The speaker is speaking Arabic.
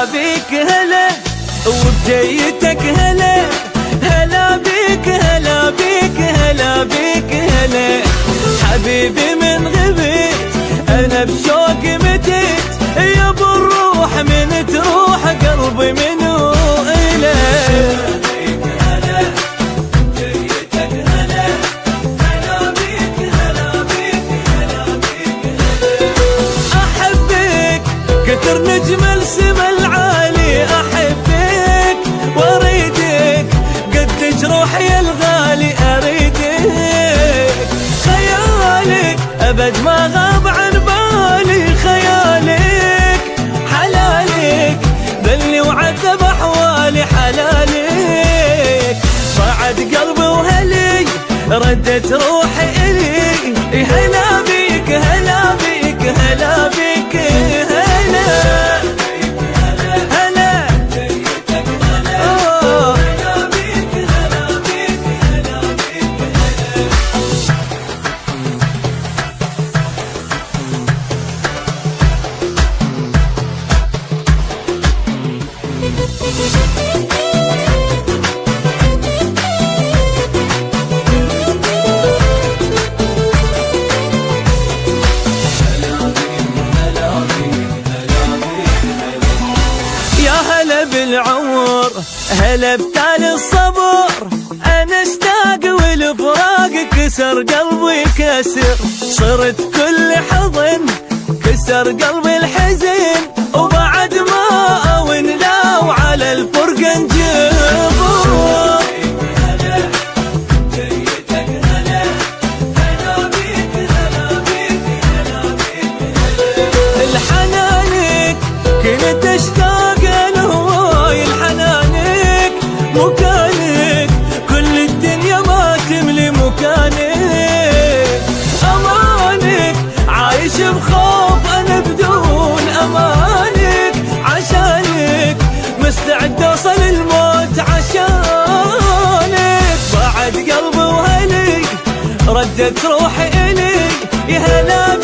هلا بيك هلا وبجيتك هلا، هلا بيك هلا بيك هلا بيك هلا. حبيبي من غبت انا بشوق متت، يا ابو الروح من تروح قلبي منو إلك. كتر نجم السما العالي أحبك وأريدك، قدج روحي الغالي أريدك. خيالك أبد ما غاب عن بالي، خيالك حلالك ذلي وعذب أحوالي حلالك. بعد قلبي وهلي ردت روحي إلي، هلا بيك هلا بيك هلا بيك هلا. بالعمر هلا بتالي الصبر، انا اشتاق والفراق كسر قلبي كسر. صرت كل حضن كسر قلبي الحزن، وبعد ما اون لا وعلى الفرقة نجبر. الحنانك كنت اشتاق مكانك، كل الدنيا ما تملي مكانك. أمانك عايش بخوف أنا بدون أمانك، عشانك مستعد أوصل الموت عشانك. بعد قلبي وهلي ردت روحي إلي، يا هلا